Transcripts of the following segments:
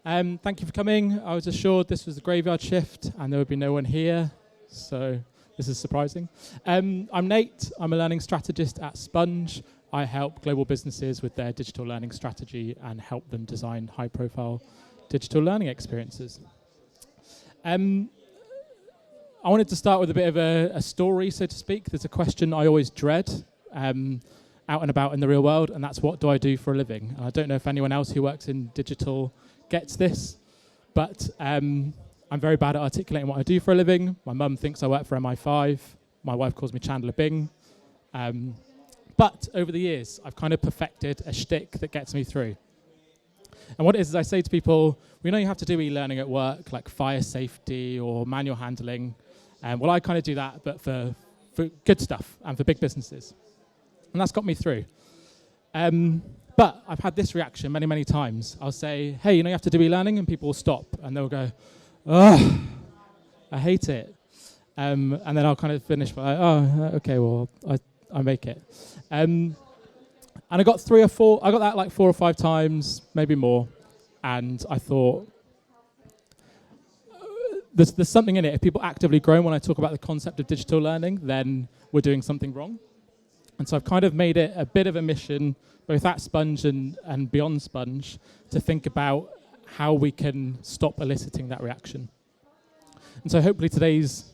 Thank you for coming. I was assured this was the graveyard shift and there would be no one here, so this is surprising. I'm Nate. I'm a learning strategist at Sponge. I help global businesses with their digital learning strategy and help them design high-profile digital learning experiences. I wanted to start with a bit of a story, so to speak. There's a question I always dread out and about in the real world, and that's what do I do for a living? And I don't know if anyone else who works in digital gets this, but I'm very bad at articulating what I do for a living. My mum thinks I work for MI5. My wife calls me Chandler Bing. But over the years, I've kind of perfected a shtick that gets me through. And what it is I say to people, we know you have to do e-learning at work, like fire safety or manual handling. Well, I kind of do that, but for good stuff and for big businesses. And that's got me through. But I've had this reaction many, many times. I'll say, hey, you have to do e-learning, and people will stop, and they'll go, oh, I hate it. And then I'll kind of finish by, oh, okay, well, I make it. And I got that like 4 or 5 times, maybe more, and I thought, there's something in it. If people actively groan when I talk about the concept of digital learning, then we're doing something wrong. And so I've kind of made it a bit of a mission, both at Sponge and beyond Sponge, to think about how we can stop eliciting that reaction. And so hopefully today's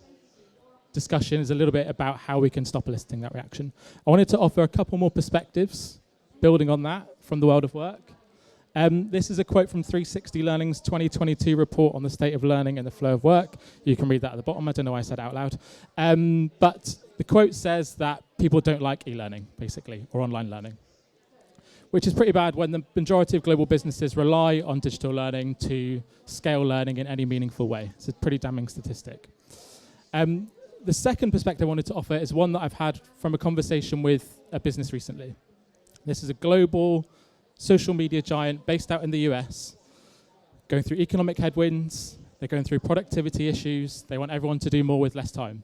discussion is a little bit about how we can stop eliciting that reaction. I wanted to offer a couple more perspectives, building on that from the world of work. This is a quote from 360 Learning's 2022 report on the state of learning and the flow of work. You can read that at the bottom. I don't know why I said it out loud. But the quote says that people don't like e-learning, basically, or online learning, which is pretty bad when the majority of global businesses rely on digital learning to scale learning in any meaningful way. It's a pretty damning statistic. The second perspective I wanted to offer is one that I've had from a conversation with a business recently. This is a global social media giant based out in the US, going through economic headwinds, they're going through productivity issues, they want everyone to do more with less time.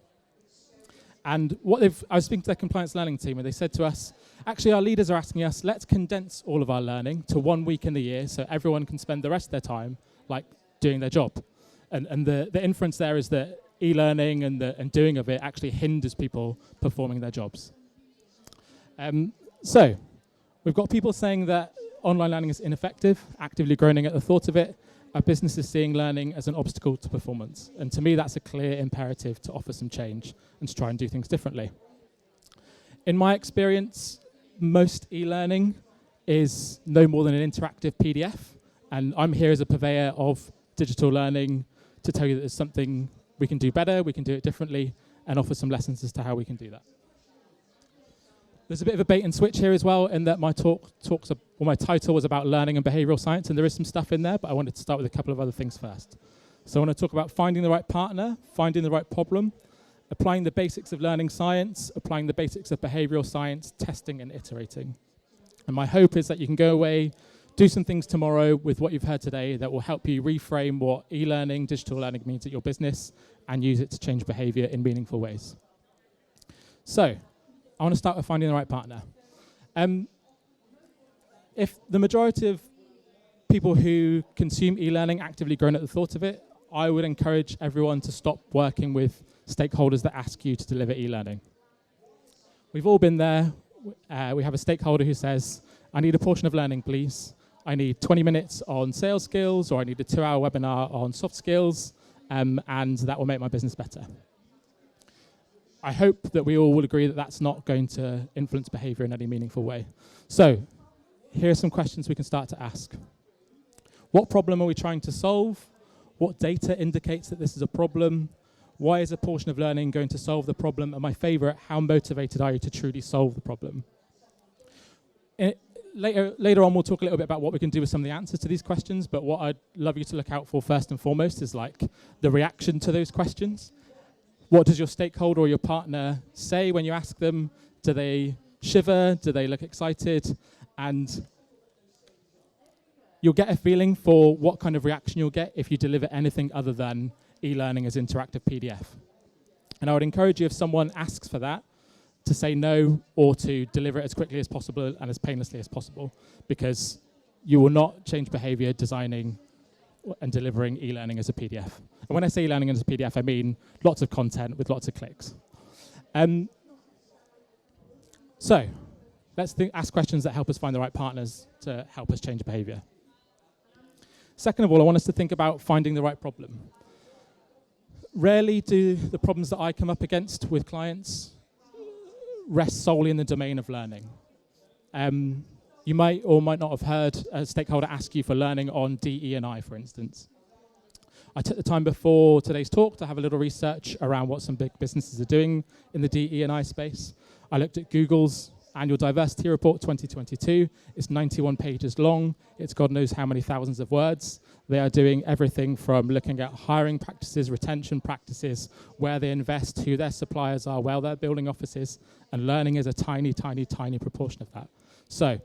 And I was speaking to their compliance learning team, and they said to us, actually our leaders are asking us, let's condense all of our learning to 1 week in the year so everyone can spend the rest of their time like doing their job. And the inference there is that e-learning and doing of it actually hinders people performing their jobs. So we've got people saying that online learning is ineffective, actively groaning at the thought of it. Our business is seeing learning as an obstacle to performance. And to me, that's a clear imperative to offer some change and to try and do things differently. In my experience, most e-learning is no more than an interactive PDF. And I'm here as a purveyor of digital learning to tell you that there's something we can do better, we can do it differently, and offer some lessons as to how we can do that. There's a bit of a bait and switch here as well, in that my my title was about learning and behavioural science, and there is some stuff in there, but I wanted to start with a couple of other things first. So I want to talk about finding the right partner, finding the right problem, applying the basics of learning science, applying the basics of behavioural science, testing and iterating. And my hope is that you can go away, do some things tomorrow with what you've heard today that will help you reframe what e-learning, digital learning means at your business, and use it to change behaviour in meaningful ways. So I want to start with finding the right partner. If the majority of people who consume e-learning actively groan at the thought of it, I would encourage everyone to stop working with stakeholders that ask you to deliver e-learning. We've all been there. We have a stakeholder who says, I need a portion of learning, please. I need 20 minutes on sales skills, or I need a 2-hour webinar on soft skills, and that will make my business better. I hope that we all will agree that that's not going to influence behaviour in any meaningful way. So here are some questions we can start to ask. What problem are we trying to solve? What data indicates that this is a problem? Why is a portion of learning going to solve the problem? And my favourite, how motivated are you to truly solve the problem? Later on, we'll talk a little bit about what we can do with some of the answers to these questions, but what I'd love you to look out for first and foremost is like the reaction to those questions. What does your stakeholder or your partner say when you ask them? Do they shiver? Do they look excited? And you'll get a feeling for what kind of reaction you'll get if you deliver anything other than e-learning as interactive PDF. And I would encourage you, if someone asks for that, to say no, or to deliver it as quickly as possible and as painlessly as possible, because you will not change behavior designing and delivering e-learning as a PDF. And when I say e-learning as a PDF, I mean lots of content with lots of clicks. So let's ask questions that help us find the right partners to help us change behavior. Second of all, I want us to think about finding the right problem. Rarely do the problems that I come up against with clients rest solely in the domain of learning. You might or might not have heard a stakeholder ask you for learning on DE&I, for instance. I took the time before today's talk to have a little research around what some big businesses are doing in the DE&I space. I looked at Google's Annual Diversity Report 2022. It's 91 pages long. It's God knows how many thousands of words. They are doing everything from looking at hiring practices, retention practices, where they invest, who their suppliers are, where they're building offices, and learning is a tiny, tiny, tiny proportion of that. So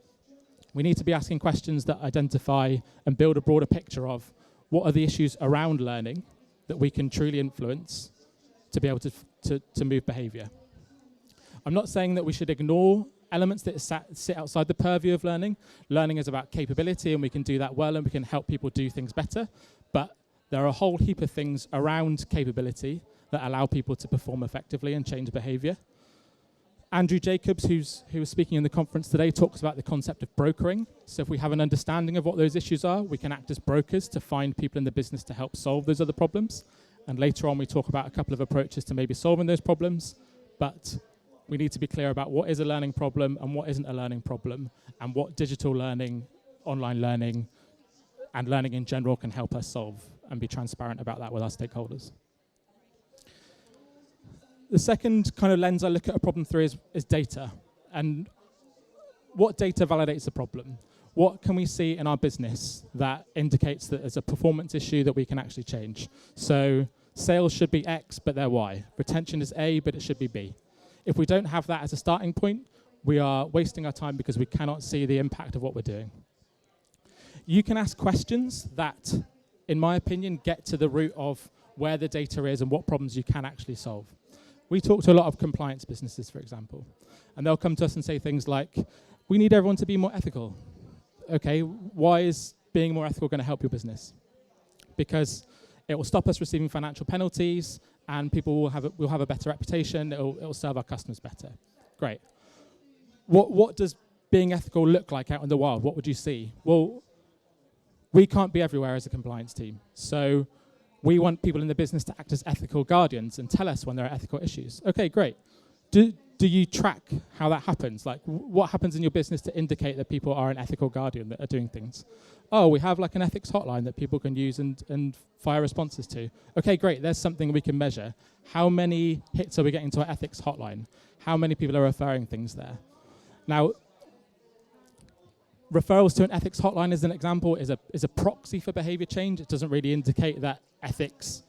we need to be asking questions that identify and build a broader picture of what are the issues around learning that we can truly influence to be able to move behavior. I'm not saying that we should ignore elements that sit outside the purview of learning. Learning is about capability, and we can do that well, and we can help people do things better. But there are a whole heap of things around capability that allow people to perform effectively and change behavior. Andrew Jacobs, who was speaking in the conference today, talks about the concept of brokering. So if we have an understanding of what those issues are, we can act as brokers to find people in the business to help solve those other problems. And later on, we talk about a couple of approaches to maybe solving those problems. But we need to be clear about what is a learning problem and what isn't a learning problem, and what digital learning, online learning, and learning in general can help us solve, and be transparent about that with our stakeholders. The second kind of lens I look at a problem through is data. And what data validates a problem? What can we see in our business that indicates that there's a performance issue that we can actually change? So sales should be X, but they're Y. Retention is A, but it should be B. If we don't have that as a starting point, we are wasting our time because we cannot see the impact of what we're doing. You can ask questions that, in my opinion, get to the root of where the data is and what problems you can actually solve. We talk to a lot of compliance businesses, for example, and they'll come to us and say things like, we need everyone to be more ethical. Okay, why is being more ethical going to help your business? Because it will stop us receiving financial penalties, and people will have a better reputation. It'll serve our customers better. Great. What does being ethical look like out in the wild? What would you see? Well, we can't be everywhere as a compliance team. So we want people in the business to act as ethical guardians and tell us when there are ethical issues. Okay, great. Do you track how that happens? Like, what happens in your business to indicate that people are an ethical guardian that are doing things? Oh, we have like an ethics hotline that people can use and fire responses to. Okay, great. There's something we can measure. How many hits are we getting to our ethics hotline? How many people are referring things there? Now, referrals to an ethics hotline, as an example, is a proxy for behavior change. It doesn't really indicate that ethics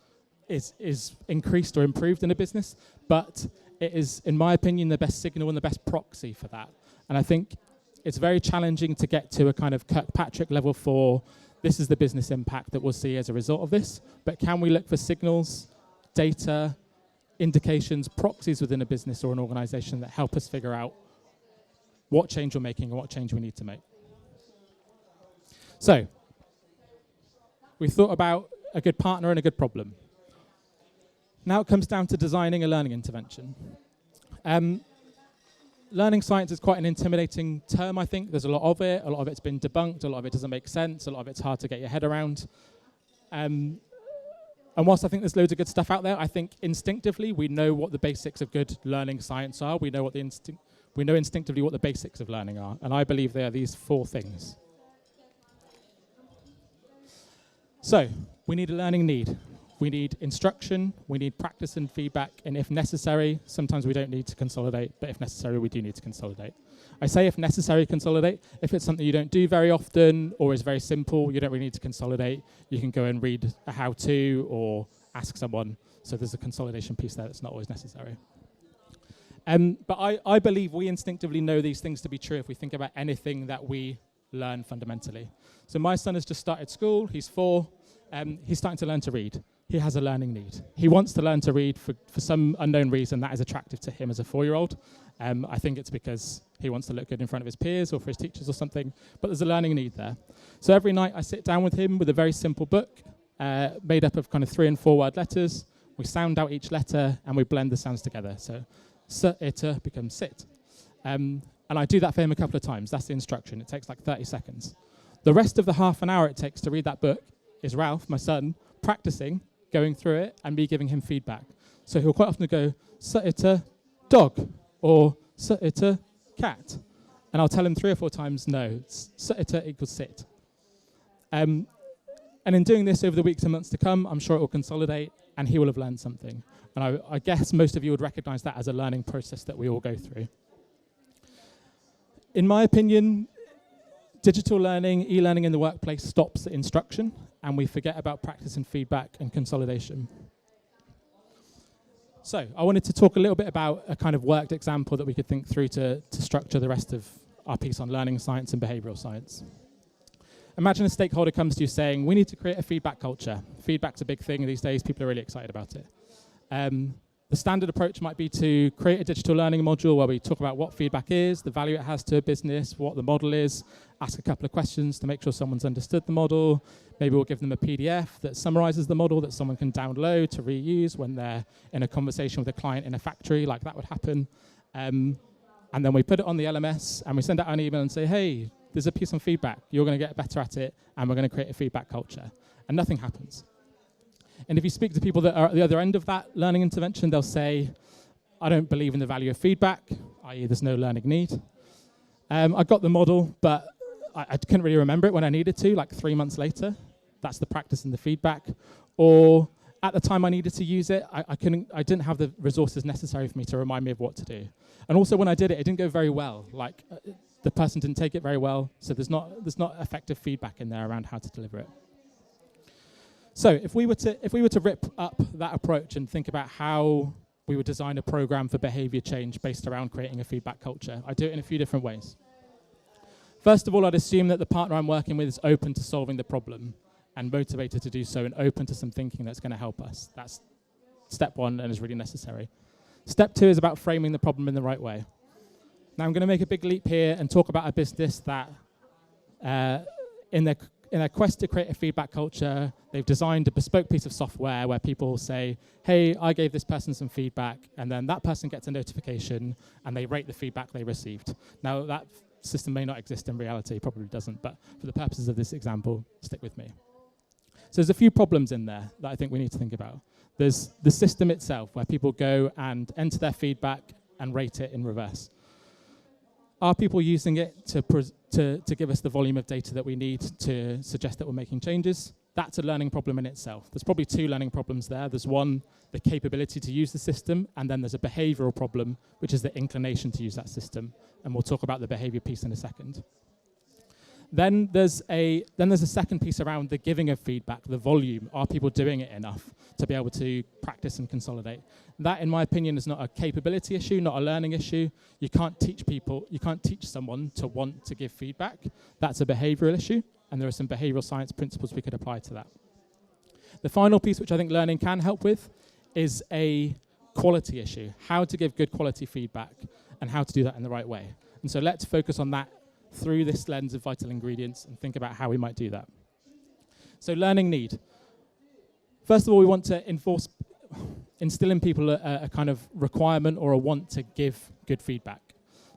is increased or improved in a business, but it is, in my opinion, the best signal and the best proxy for that. And I think it's very challenging to get to a kind of Kirkpatrick level for this is the business impact that we'll see as a result of this. But can we look for signals, data, indications, proxies within a business or an organization that help us figure out what change we're making and what change we need to make? So we thought about a good partner and a good problem. Now it comes down to designing a learning intervention. Learning science is quite an intimidating term, I think. There's a lot of it. A lot of it's been debunked. A lot of it doesn't make sense. A lot of it's hard to get your head around. And whilst I think there's loads of good stuff out there, I think instinctively we know what the basics of good learning science are. We know instinctively what the basics of learning are. And I believe they are these 4 things. So we need a learning need. We need instruction, we need practice and feedback, and if necessary, sometimes we don't need to consolidate, but if necessary, we do need to consolidate. I say if necessary, consolidate. If it's something you don't do very often or is very simple, you don't really need to consolidate. You can go and read a how-to or ask someone. So there's a consolidation piece there that's not always necessary. But I believe we instinctively know these things to be true if we think about anything that we learn fundamentally. So my son has just started school. He's 4. He's starting to learn to read. he has a learning need. He wants to learn to read for some unknown reason that is attractive to him as a 4-year-old. I think it's because he wants to look good in front of his peers or for his teachers or something, but there's a learning need there. So every night I sit down with him with a very simple book made up of kind of 3 and 4 word letters. We sound out each letter and we blend the sounds together. So iter becomes sit. And I do that for him a couple of times. That's the instruction. It takes like 30 seconds. The rest of the half an hour it takes to read that book is Ralph, my son, practicing, going through it, and me giving him feedback. So he'll quite often go, iter, dog, or iter, cat. And I'll tell him 3 or 4 times, no, iter equals sit. And in doing this over the weeks and months to come, I'm sure it will consolidate, and he will have learned something. And I guess most of you would recognize that as a learning process that we all go through. In my opinion, digital learning, e-learning in the workplace stops at instruction, and we forget about practice and feedback and consolidation. So I wanted to talk a little bit about a kind of worked example that we could think through to structure the rest of our piece on learning science and behavioural science. Imagine a stakeholder comes to you saying, we need to create a feedback culture. Feedback's a big thing these days. People are really excited about it. The standard approach might be to create a digital learning module where we talk about what feedback is, the value it has to a business, what the model is, ask a couple of questions to make sure someone's understood the model. Maybe we'll give them a PDF that summarizes the model that someone can download to reuse when they're in a conversation with a client in a factory, like that would happen. And then we put it on the LMS and we send out an email and say, hey, there's a piece on feedback. You're going to get better at it, and we're going to create a feedback culture. And nothing happens. And if you speak to people that are at the other end of that learning intervention, they'll say, I don't believe in the value of feedback, i.e. there's no learning need. I got the model, but I couldn't really remember it when I needed to, like 3 months later. That's the practice and the feedback. Or at the time I needed to use it, I didn't have the resources necessary for me to remind me of what to do. And also when I did it, it didn't go very well. Like the person didn't take it very well, so there's not effective feedback in there around how to deliver it. So if we were to rip up that approach and think about how we would design a program for behavior change based around creating a feedback culture, I do it in a few different ways. First of all, I'd assume that the partner I'm working with is open to solving the problem and motivated to do so and open to some thinking that's going to help us. That's step 1 and is really necessary. Step 2 is about framing the problem in the right way. Now I'm going to make a big leap here and talk about a business that in their quest to create a feedback culture, they've designed a bespoke piece of software where people say, hey, I gave this person some feedback, and then that person gets a notification, and they rate the feedback they received. Now, that system may not exist in reality, probably doesn't, but for the purposes of this example, stick with me. So there's a few problems in there that I think we need to think about. There's the system itself, where people go and enter their feedback and rate it in reverse. Are people using it to give us the volume of data that we need to suggest that we're making changes? That's a learning problem in itself. There's probably 2 learning problems there. There's one, the capability to use the system, and then there's a behavioural problem, which is the inclination to use that system. And we'll talk about the behaviour piece in a second. Then there's a second piece around the giving of feedback, the volume. Are people doing it enough to be able to practice and consolidate? That, in my opinion, is not a capability issue, not a learning issue. You can't teach someone to want to give feedback. That's a behavioural issue, and there are some behavioural science principles we could apply to that. The final piece, which I think learning can help with, is a quality issue. How to give good quality feedback and how to do that in the right way. And so let's focus on that through this lens of vital ingredients and think about how we might do that. So learning need. First of all, we want to instill in people a kind of requirement or a want to give good feedback.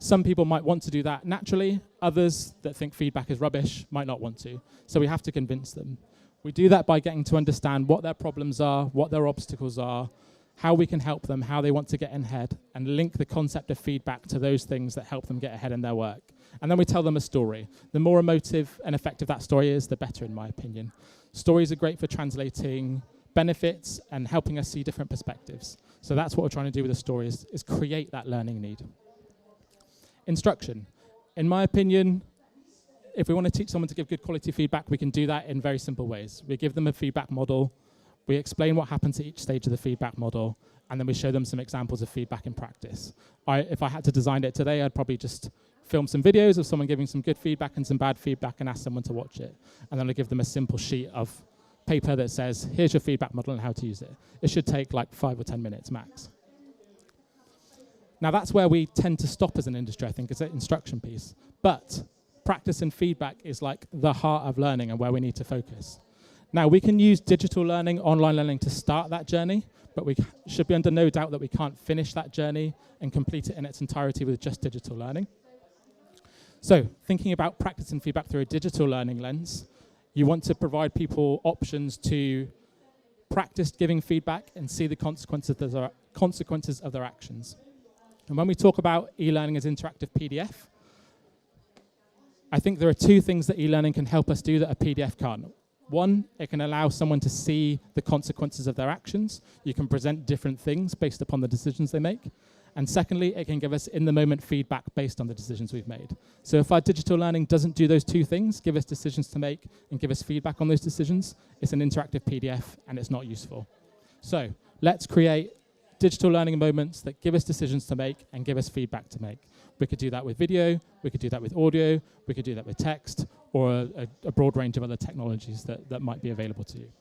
Some people might want to do that naturally. Others that think feedback is rubbish might not want to. So we have to convince them. We do that by getting to understand what their problems are, what their obstacles are, how we can help them, how they want to get ahead, and link the concept of feedback to those things that help them get ahead in their work. And then we tell them a story. The more emotive and effective that story is, the better, in my opinion. Stories are great for translating benefits and helping us see different perspectives. So that's what we're trying to do with the stories, is create that learning need. Instruction. In my opinion, if we want to teach someone to give good quality feedback, we can do that in very simple ways. We give them a feedback model, we explain what happens at each stage of the feedback model, and then we show them some examples of feedback in practice. If I had to design it today, I'd probably just film some videos of someone giving some good feedback and some bad feedback and ask someone to watch it. And then I'd give them a simple sheet of paper that says, here's your feedback model and how to use it. It should take like 5 or 10 minutes max. Now that's where we tend to stop as an industry, I think, is an instruction piece. But practice and feedback is like the heart of learning and where we need to focus. Now we can use digital learning, online learning to start that journey, but we should be under no doubt that we can't finish that journey and complete it in its entirety with just digital learning. So thinking about practice and feedback through a digital learning lens, you want to provide people options to practice giving feedback and see the consequences of their actions. And when we talk about e-learning as interactive PDF, I think there are two things that e-learning can help us do that a PDF can't. One, it can allow someone to see the consequences of their actions. You can present different things based upon the decisions they make. And secondly, it can give us in-the-moment feedback based on the decisions we've made. So if our digital learning doesn't do those two things, give us decisions to make and give us feedback on those decisions, it's an interactive PDF and it's not useful. So let's create digital learning moments that give us decisions to make and give us feedback to make. We could do that with video, we could do that with audio, we could do that with text, or a broad range of other technologies that might be available to you.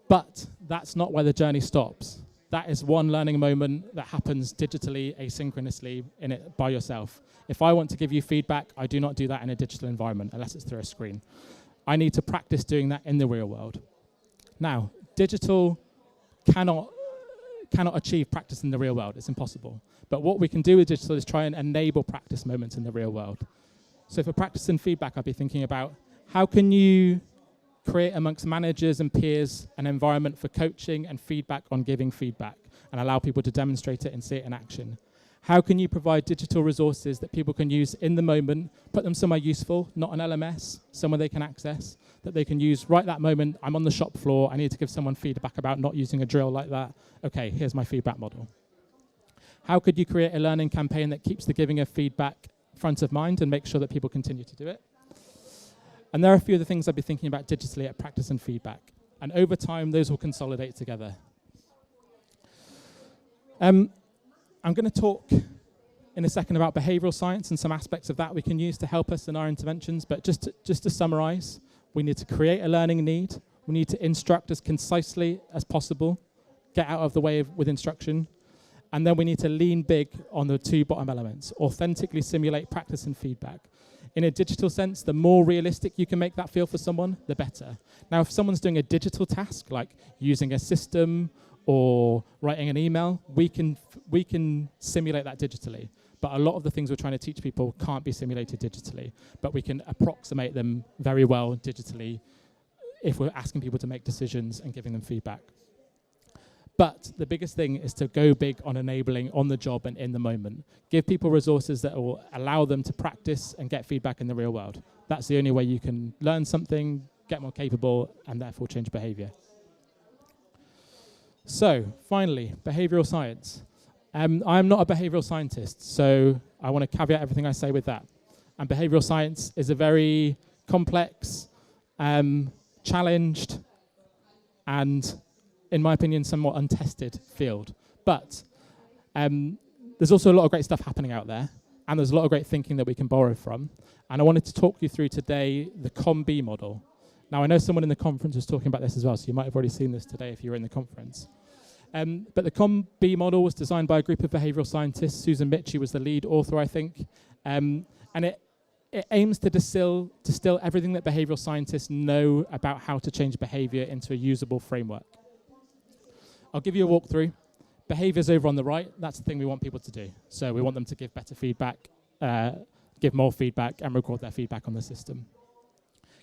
But that's not where the journey stops. That is one learning moment that happens digitally, asynchronously, in it by yourself. If I want to give you feedback, I do not do that in a digital environment unless it's through a screen. I need to practice doing that in the real world. Now, digital cannot achieve practice in the real world. It's impossible. But what we can do with digital is try and enable practice moments in the real world. So for practice and feedback, I'll be thinking about how can you create amongst managers and peers an environment for coaching and feedback on giving feedback and allow people to demonstrate it and see it in action. How can you provide digital resources that people can use in the moment, put them somewhere useful, not an LMS, somewhere they can access, that they can use right that moment. I'm on the shop floor, I need to give someone feedback about not using a drill like that. Okay, here's my feedback model. How could you create a learning campaign that keeps the giving of feedback front of mind and make sure that people continue to do it? And there are a few of the things I'd be thinking about digitally at practice and feedback. And over time, those will consolidate together. I'm going to talk in a second about behavioural science and some aspects of that we can use to help us in our interventions. But just to summarise, we need to create a learning need. We need to instruct as concisely as possible, get out of the way with instruction. And then we need to lean big on the two bottom elements, authentically simulate practice and feedback. In a digital sense, the more realistic you can make that feel for someone, the better. Now, if someone's doing a digital task, like using a system or writing an email, we can simulate that digitally. But a lot of the things we're trying to teach people can't be simulated digitally, but we can approximate them very well digitally if we're asking people to make decisions and giving them feedback. But the biggest thing is to go big on enabling on the job and in the moment. Give people resources that will allow them to practice and get feedback in the real world. That's the only way you can learn something, get more capable, and therefore change behavior. So, finally, behavioral science. I'm not a behavioral scientist, so I want to caveat everything I say with that. And behavioral science is a very complex, challenged, and in my opinion, somewhat untested field. But there's also a lot of great stuff happening out there, and there's a lot of great thinking that we can borrow from. And I wanted to talk you through today the COM-B model. Now, I know someone in the conference was talking about this as well, so you might have already seen this today if you were in the conference. But the COM-B model was designed by a group of behavioral scientists. Susan Mitchell was the lead author, I think. And it aims to distill everything that behavioral scientists know about how to change behavior into a usable framework. I'll give you a walkthrough. Behavior's over on the right. That's the thing we want people to do. So we want them to give better feedback, give more feedback, and record their feedback on the system.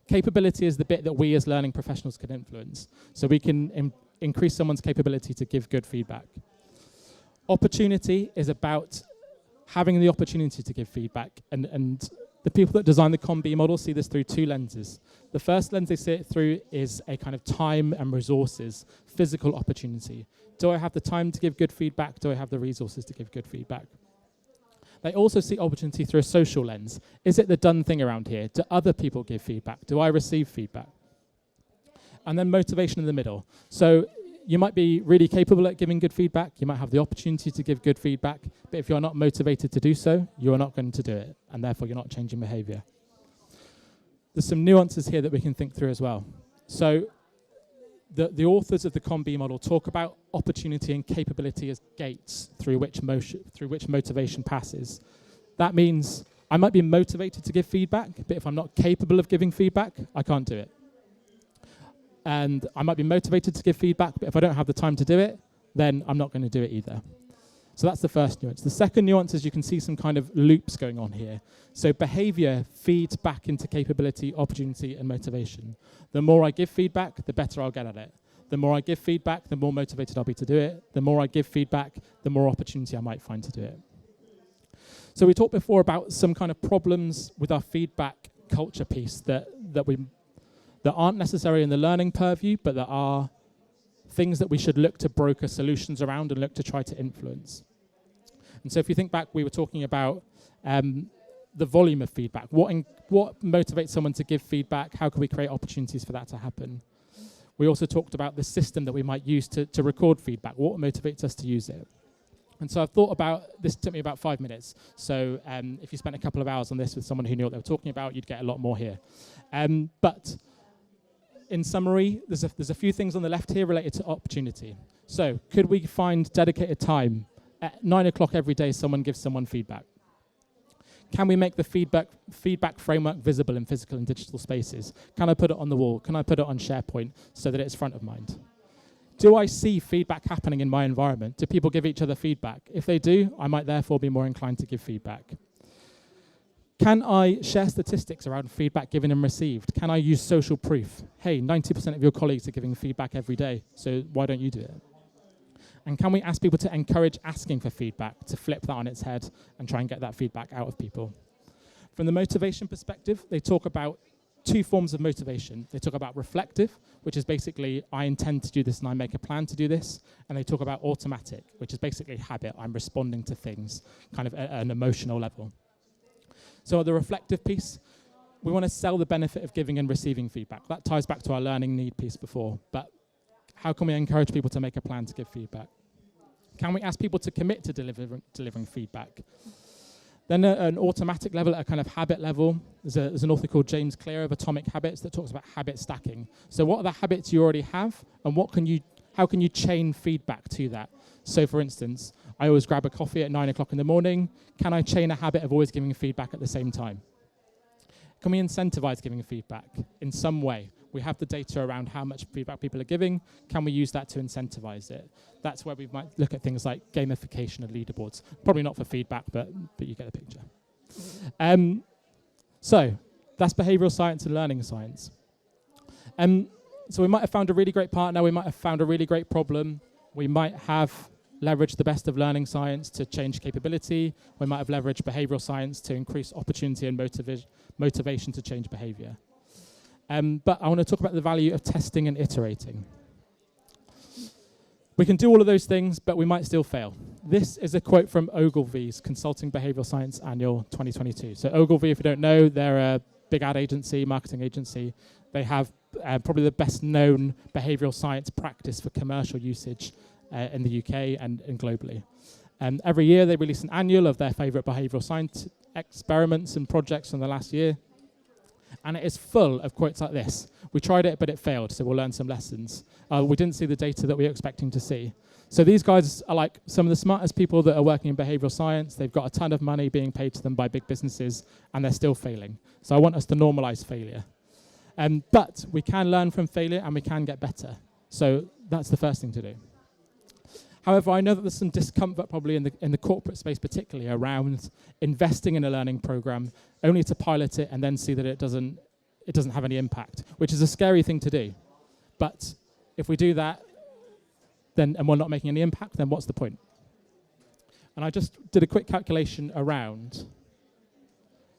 Capability is the bit that we as learning professionals can influence. So we can increase someone's capability to give good feedback. Opportunity is about having the opportunity to give feedback. And the people that design the COM-B model see this through two lenses. The first lens they see it through is a kind of time and resources, physical opportunity. Do I have the time to give good feedback? Do I have the resources to give good feedback? They also see opportunity through a social lens. Is it the done thing around here? Do other people give feedback? Do I receive feedback? And then motivation in the middle. So you might be really capable at giving good feedback. You might have the opportunity to give good feedback. But if you're not motivated to do so, you're not going to do it. And therefore, you're not changing behavior. There's some nuances here that we can think through as well. So the authors of the COM-B model talk about opportunity and capability as gates through which motivation passes. That means I might be motivated to give feedback, but if I'm not capable of giving feedback, I can't do it. And I might be motivated to give feedback, but if I don't have the time to do it, then I'm not going to do it either. So that's the first nuance. The second nuance is you can see some kind of loops going on here. So behavior feeds back into capability, opportunity, and motivation. The more I give feedback, the better I'll get at it. The more I give feedback, the more motivated I'll be to do it. The more I give feedback, the more opportunity I might find to do it. So we talked before about some kind of problems with our feedback culture piece that aren't necessarily in the learning purview, but that are things that we should look to broker solutions around and look to try to influence. And so if you think back, we were talking about the volume of feedback. What motivates someone to give feedback? How can we create opportunities for that to happen? We also talked about the system that we might use to record feedback. What motivates us to use it? And so I've thought about, this took me about 5 minutes. So if you spent a couple of hours on this with someone who knew what they were talking about, you'd get a lot more here. But in summary, there's a few things on the left here related to opportunity. So could we find dedicated time at 9 o'clock every day someone gives someone feedback? Can we make the feedback framework visible in physical and digital spaces? Can I put it on the wall? Can I put it on SharePoint so that it's front of mind? Do I see feedback happening in my environment? Do people give each other feedback? If they do, I might therefore be more inclined to give feedback. Can I share statistics around feedback given and received? Can I use social proof? Hey, 90% of your colleagues are giving feedback every day, so why don't you do it? And can we ask people to encourage asking for feedback, to flip that on its head and try and get that feedback out of people? From the motivation perspective, they talk about 2 forms of motivation. They talk about reflective, which is basically, I intend to do this and I make a plan to do this. And they talk about automatic, which is basically habit. I'm responding to things kind of at an emotional level. So the reflective piece, we want to sell the benefit of giving and receiving feedback. That ties back to our learning need piece before. But how can we encourage people to make a plan to give feedback? Can we ask people to commit to delivering feedback? Then at an automatic level, at a kind of habit level, there's an author called James Clear of Atomic Habits that talks about habit stacking. So what are the habits you already have, and how can you chain feedback to that? So for instance, I always grab a coffee at 9 o'clock in the morning. Can I chain a habit of always giving feedback at the same time? Can we incentivize giving feedback in some way? We have the data around how much feedback people are giving. Can we use that to incentivize it? That's where we might look at things like gamification of leaderboards. Probably not for feedback, but you get the picture. So that's behavioral science and learning science. So we might have found a really great partner. We might have found a really great problem. We might have leveraged the best of learning science to change capability. We might have leveraged behavioral science to increase opportunity and motivation to change behavior. But I want to talk about the value of testing and iterating. We can do all of those things, but we might still fail. This is a quote from Ogilvy's Consulting Behavioral Science Annual 2022. So Ogilvy, if you don't know, they're a big ad agency, marketing agency. They have probably the best known behavioral science practice for commercial usage in the UK and globally. Every year they release an annual of their favorite behavioral science experiments and projects from the last year. And it is full of quotes like this. We tried it, but it failed, so we'll learn some lessons. We didn't see the data that we were expecting to see. So these guys are like some of the smartest people that are working in behavioral science. They've got a ton of money being paid to them by big businesses, and they're still failing. So I want us to normalize failure. But we can learn from failure, and we can get better. So that's the first thing to do. However, I know that there's some discomfort probably in the corporate space particularly around investing in a learning program only to pilot it and then see that it doesn't have any impact, which is a scary thing to do. But if we do that and we're not making any impact, then what's the point? And I just did a quick calculation around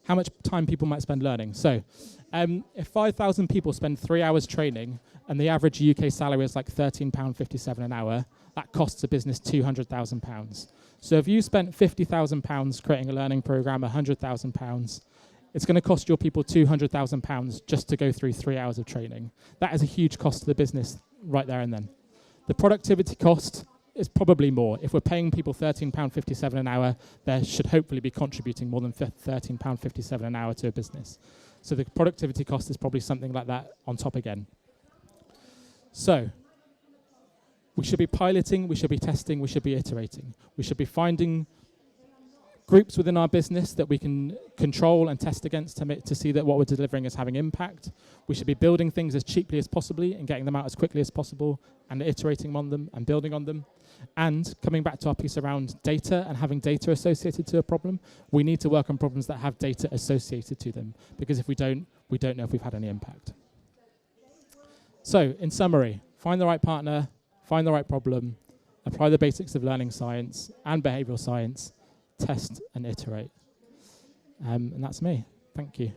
how much time people might spend learning. So if 5,000 people spend 3 hours training and the average UK salary is like £13.57 an hour, that costs a business £200,000. So if you spent £50,000 creating a learning program, £100,000, it's going to cost your people £200,000 just to go through 3 hours of training. That is a huge cost to the business right there and then. The productivity cost is probably more. If we're paying people £13.57 an hour, they should hopefully be contributing more than £13.57 an hour to a business. So the productivity cost is probably something like that on top again. So we should be piloting, we should be testing, we should be iterating. We should be finding groups within our business that we can control and test against to see that what we're delivering is having impact. We should be building things as cheaply as possibly and getting them out as quickly as possible and iterating on them and building on them. And coming back to our piece around data and having data associated to a problem, we need to work on problems that have data associated to them, because if we don't know if we've had any impact. So, in summary, find the right partner, find the right problem, apply the basics of learning science and behavioural science, test and iterate. And that's me. Thank you.